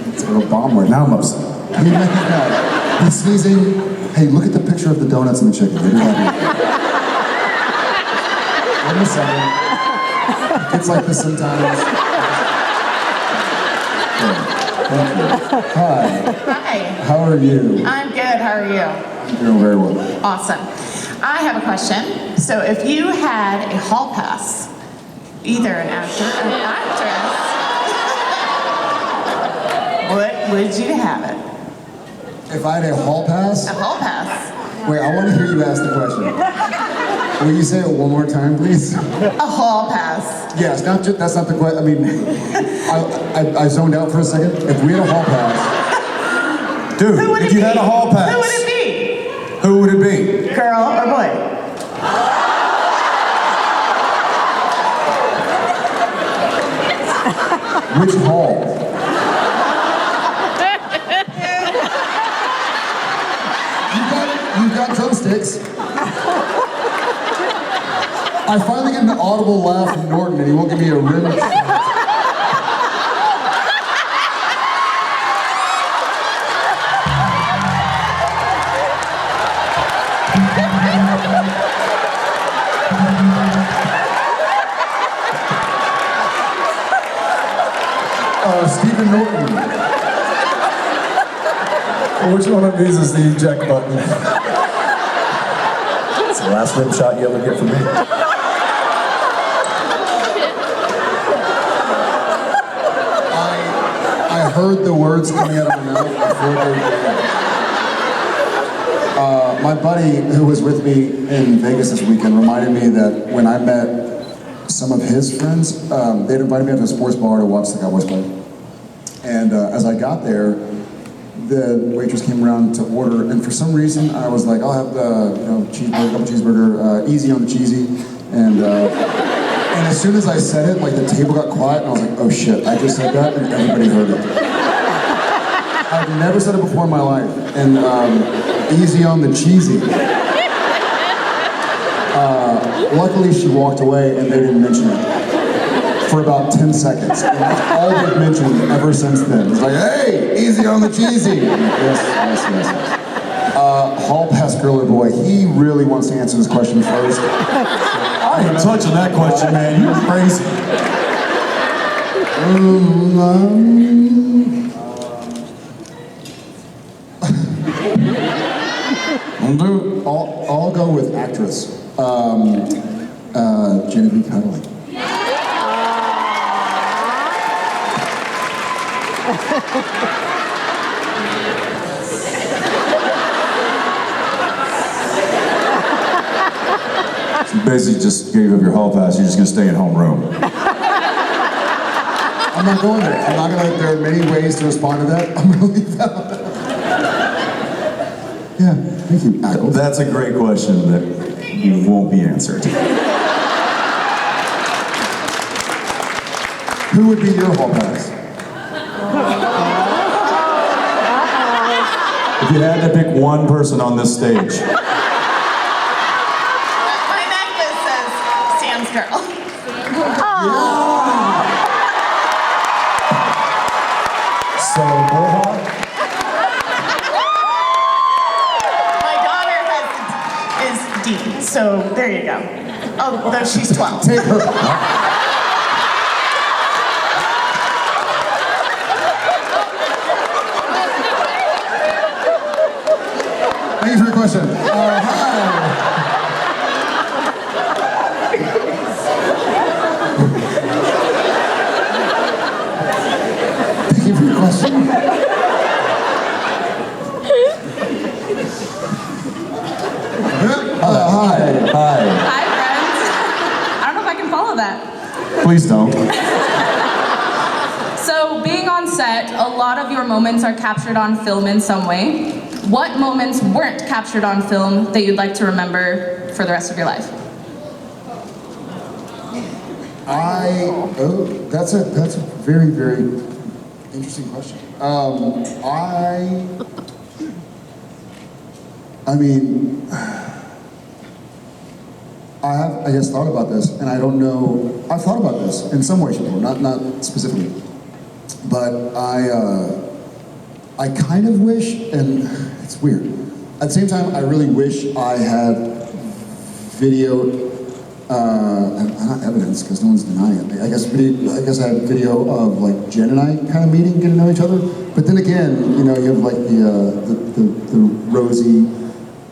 It's a little bomb word. Now I'm upset. He's sneezing. Hey, look at the picture of the donuts and the chicken. Wait a second. It's like this sometimes. Thank you. Hi. Hi. How are you? I'm good. How are you? I'm doing very well. Awesome. I have a question. So if you had a hall pass, either an actor or an actress, what would you have it? If I had a hall pass? A hall pass. Wait, I want to hear you ask the question. Will you say it one more time, please? A hall pass. Yes, that's not the question. I mean, I zoned out for a second. If we had a hall pass, dude, if you had a hall pass, who would it be? Who would it be? Girl or boy? Which hall? You got drumsticks. I finally get an audible laugh from Norton, and he won't give me a rim. Stephen Norton. Which one of these is the eject button? It's the last rim shot you ever get from me. I heard the words coming out of my mouth before they were. My buddy who was with me in Vegas this weekend reminded me that when I met some of his friends, they'd invited me out to a sports bar to watch the Cowboys play. And as I got there, the waitress came around to order, and for some reason I was like, I'll have the cheeseburger, double cheeseburger, easy on the cheesy, and as soon as I said it, like the table got quiet, and I was like, oh shit, I just said that, and everybody heard it. I've never said it before in my life, and easy on the cheesy. Luckily she walked away and they didn't mention it for about 10 seconds. And that's all they've mentioned ever since then. It's like, hey, easy on the cheesy. Yes. Hall pass girl or boy, he really wants to answer this question first. I ain't touching that question, man. You're crazy. I'll go with actress. Genevieve Connelly. You basically just gave up your hall pass. You're just gonna stay in homeroom. I'm not going there. I'm not gonna. There are many ways to respond to that. I'm gonna leave that out. Yeah, thank you. Ackles. That's a great question that won't be answered. Who would be your hall pass? If you had to pick one person on this stage. My necklace says Sam's girl. So, My daughter is D, so there you go. Although she's 12. Take her. Thank you for your question. Hi. Thank you for your question. Hi. hi. Hi, friends. I don't know if I can follow that. Please don't. So, being on set, a lot of your moments are captured on film in some way. What moments weren't captured on film that you'd like to remember for the rest of your life? That's a very, very interesting question. I mean, I just thought about this, and I don't know. I've thought about this in some way, shape, or form, not specifically, but I kind of wish, and it's weird. At the same time, I really wish I had video, not evidence because no one's denying it. I guess I had video of like Jen and I kind of meeting, getting to know each other. But then again, you have like the rosy,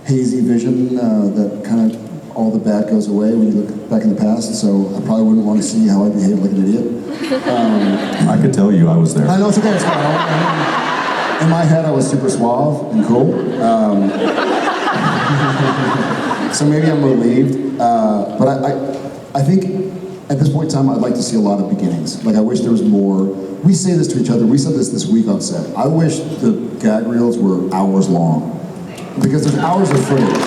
hazy vision that kind of all the bad goes away when you look back in the past. So I probably wouldn't want to see how I behave like an idiot. I could tell you I was there. I know it's okay. It's fine. In my head, I was super suave and cool. So maybe I'm relieved. But I think at this point in time, I'd like to see a lot of beginnings. Like I wish there was more. We say this to each other. We said this week on set. I wish the gag reels were hours long because there's hours of footage.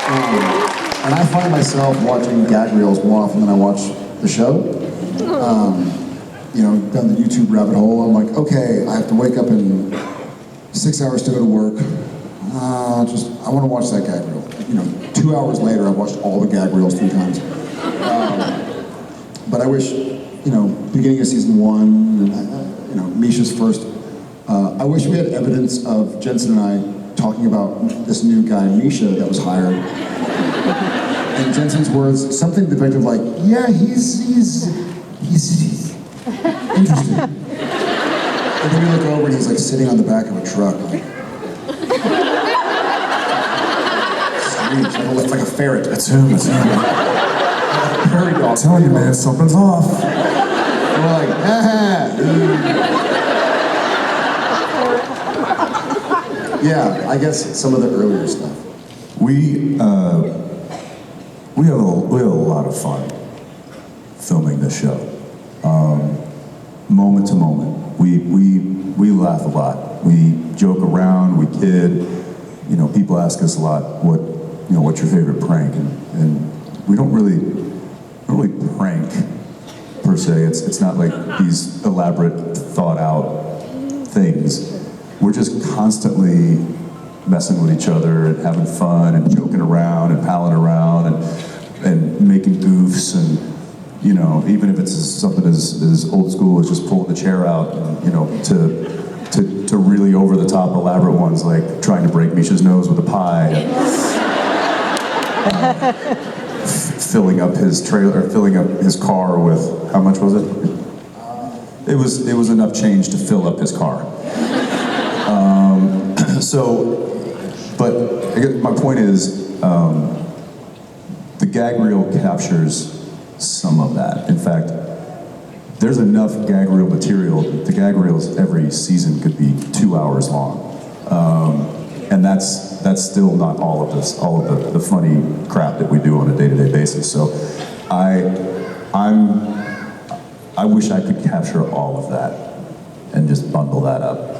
And I find myself watching gag reels more often than I watch the show. Down the YouTube rabbit hole, I'm like, okay, I have to wake up in 6 hours to go to work. I want to watch that gag reel. 2 hours later, I've watched all the gag reels 3 times. But I wish, beginning of season 1, Misha's first, I wish we had evidence of Jensen and I talking about this new guy, Misha, that was hired. And Jensen's words, something to the effect of like, yeah, he's interesting. And then we look over and he's like sitting on the back of a truck. Like, strange, like a ferret. That's him. Prairie dog. I'm telling you, man, something's off. And we're like, yeah, I guess some of the earlier stuff. We have a lot of fun filming this show. Moment to moment, we laugh a lot. We joke around, we kid. People ask us a lot, what's your favorite prank? And we don't really prank per se. It's not like these elaborate, thought out things. We're just constantly messing with each other and having fun and joking around and palling around and making goofs and even if it's something as old school as just pulling the chair out and, to really over the top elaborate ones like trying to break Misha's nose with a pie and, filling up his car with, how much was it? It was enough change to fill up his car. But I guess my point is, the gag reel captures some of that. In fact, there's enough gag reel material. The gag reels every season could be 2 hours long, and that's still not all of the funny crap that we do on a day-to-day basis. So, I wish I could capture all of that and just bundle that up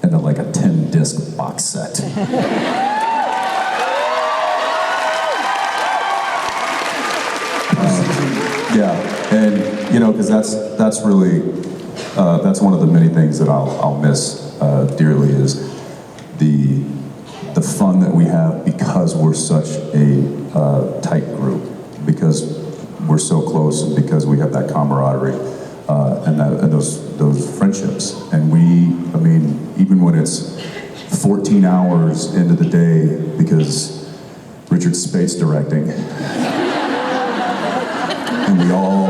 into like a 10-disc box set. Yeah, and because that's really that's one of the many things that I'll miss dearly is the fun that we have because we're such a tight group, because we're so close, and because we have that camaraderie and those friendships, and even when it's 14 hours into the day because Richard Spate's directing. And we all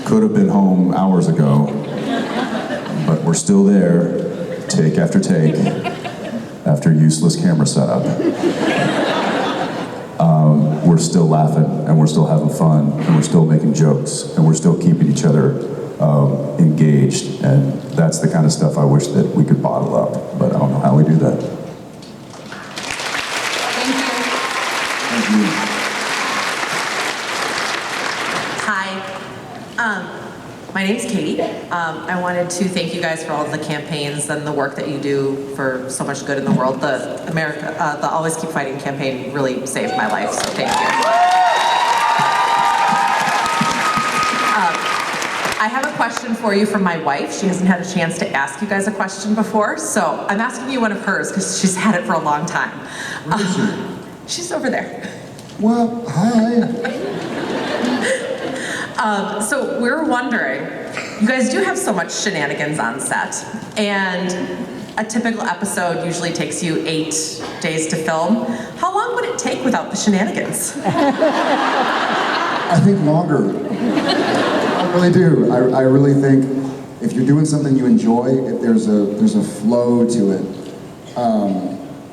could have been home hours ago, but we're still there, take after take, after useless camera setup. We're still laughing, and we're still having fun, and we're still making jokes, and we're still keeping each other engaged, and that's the kind of stuff I wish that we could bottle up, but I don't know how we do that. Thank you. Hi, my name's Katie. I wanted to thank you guys for all of the campaigns and the work that you do for so much good in the world. The Always Keep Fighting campaign really saved my life, so thank you. I have a question for you from my wife. She hasn't had a chance to ask you guys a question before, so I'm asking you one of hers because she's had it for a long time. Where is she? She's over there. Well, hi. So we're wondering, you guys do have so much shenanigans on set, and a typical episode usually takes you 8 days to film. How long would it take without the shenanigans? I think longer. I really do. I really think if you're doing something you enjoy, if there's a flow to it.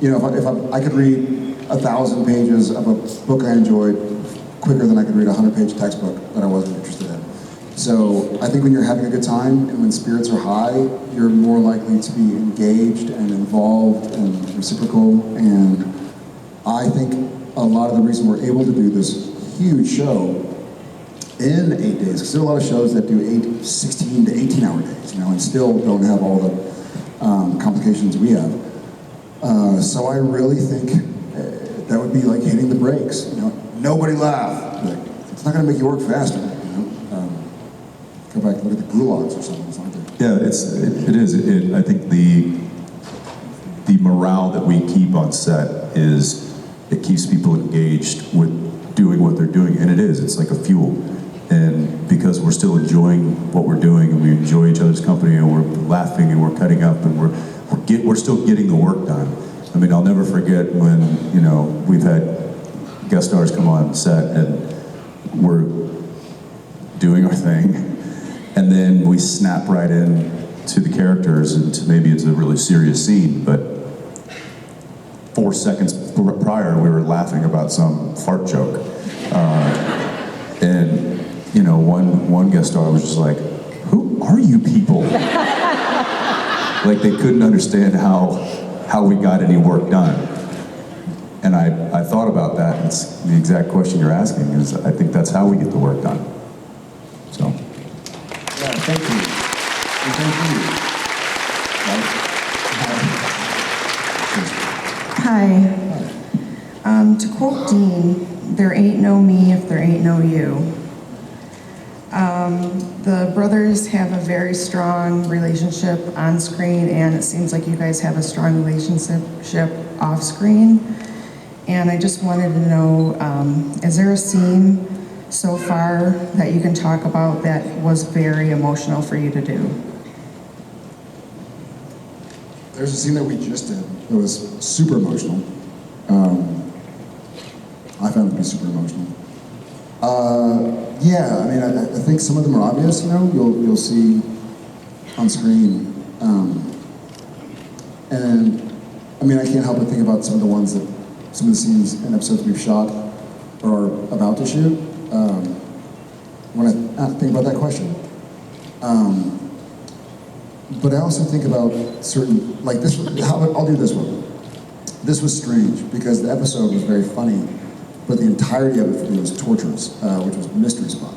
You know, if I could read 1,000 pages of a book I enjoyed quicker than I could read a 100-page textbook that I wasn't interested in. So I think when you're having a good time and when spirits are high, you're more likely to be engaged and involved and reciprocal. And I think a lot of the reason we're able to do this huge show in 8 days, because there are a lot of shows that do 16 to 18-hour days, you know, and still don't have all the complications we have. So I really think that would be like hitting the brakes. You know, nobody laugh. Like, it's not going to make you work faster. You know, go back and look at the gulags or something. It's not good. Yeah, it is. I think the morale that we keep on set is it keeps people engaged with doing what they're doing, and it is. It's like a fuel. And because we're still enjoying what we're doing, and we enjoy each other's company, and we're laughing, and we're cutting up, and we're still getting the work done. I mean, I'll never forget when, you know, we've had guest stars come on set, and we're doing our thing, and then we snap right in to the characters, and maybe it's a really serious scene, but 4 seconds prior, we were laughing about some fart joke. And, you know, one guest star was just like, who are you people? Like, they couldn't understand how we got any work done. And I thought about that, and it's the exact question you're asking, is I think that's how we get the work done. So. Yeah, thank you. And thank you. Hi. To quote Dean, there ain't no me if there ain't no you. The brothers have a very strong relationship on screen, and it seems like you guys have a strong relationship off screen. And I just wanted to know, is there a scene so far that you can talk about that was very emotional for you to do? There's a scene that we just did that was super emotional. I found it to be super emotional. Yeah, I mean, I think some of them are obvious, you know, you'll see on screen. And I mean, I can't help but think about some of the scenes and episodes we've shot or are about to shoot when I think about that question. But I also think about certain, like this, I'll do this one. This was strange because the episode was very funny, but the entirety of it for me was torturous, which was Mystery Spot.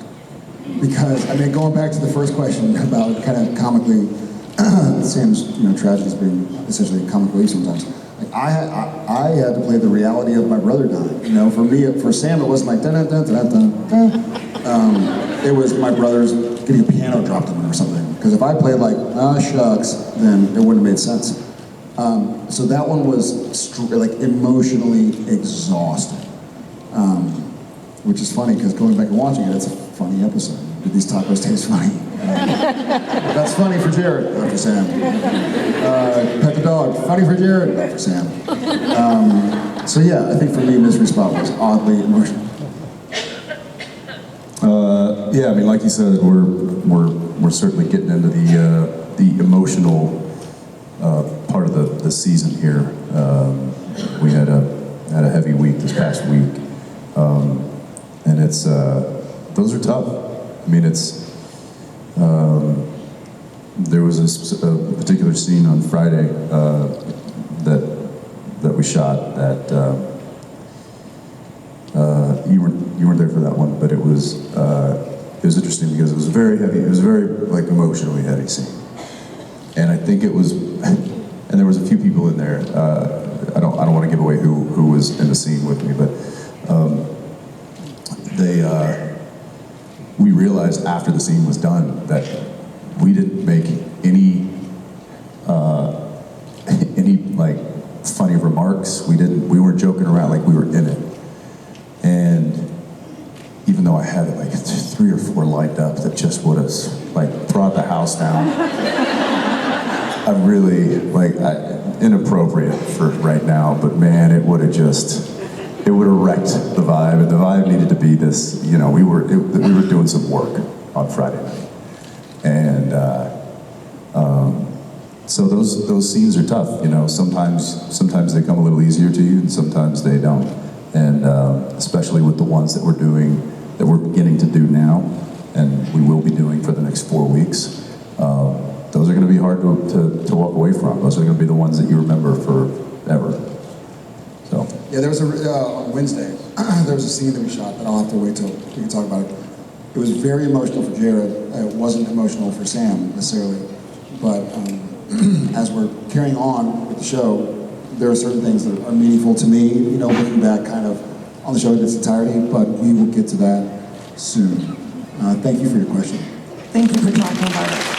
Because, I mean, going back to the first question about kind of comically, Sam's, you know, tragedies being essentially comic relief sometimes. Like I had to play the reality of my brother dying. You know, for Sam, it wasn't like dun dun dun dun dun. It was my brother's getting a piano dropped on him or something. Because if I played like, shucks, then it wouldn't have made sense. So that one was like emotionally exhausting. Which is funny because going back and watching it, it's a funny episode. Did these tacos taste funny? That's funny for Jared, not for Sam. Pet the dog, funny for Jared, not for Sam. So yeah, I think for me, Mystery Spot was oddly emotional. Yeah, I mean, like you said, we're certainly getting into the emotional part of the season here. We had a heavy week this past week, and it's those are tough. I mean, it's there was a particular scene on Friday that we shot that you weren't there for that one, but it was interesting because it was very heavy. It was a very like emotionally heavy scene, and I think it was, and there was a few people in there. I don't want to give away who was in the scene with me, but we realized after the scene was done that we didn't make any like funny remarks. We weren't joking around, like we were in it. And even though I had like 3 or 4 lined up that just would have like brought the house down. I really, inappropriate for right now, but man, it would have wrecked the vibe, and the vibe needed to be this, we were doing some work on Friday night. And so those scenes are tough, sometimes they come a little easier to you, and sometimes they don't. And especially with the ones that we're beginning to do now, and we will be doing for the next 4 weeks, those are going to be hard to walk away from. Those are going to be the ones that you remember forever. So. Yeah, there was on Wednesday, there was a scene that we shot that I'll have to wait till we can talk about it. It was very emotional for Jared. It wasn't emotional for Sam necessarily, but as we're carrying on with the show, there are certain things that are meaningful to me, looking back kind of on the show in its entirety, but we will get to that soon. Thank you for your question. Thank you for talking about it.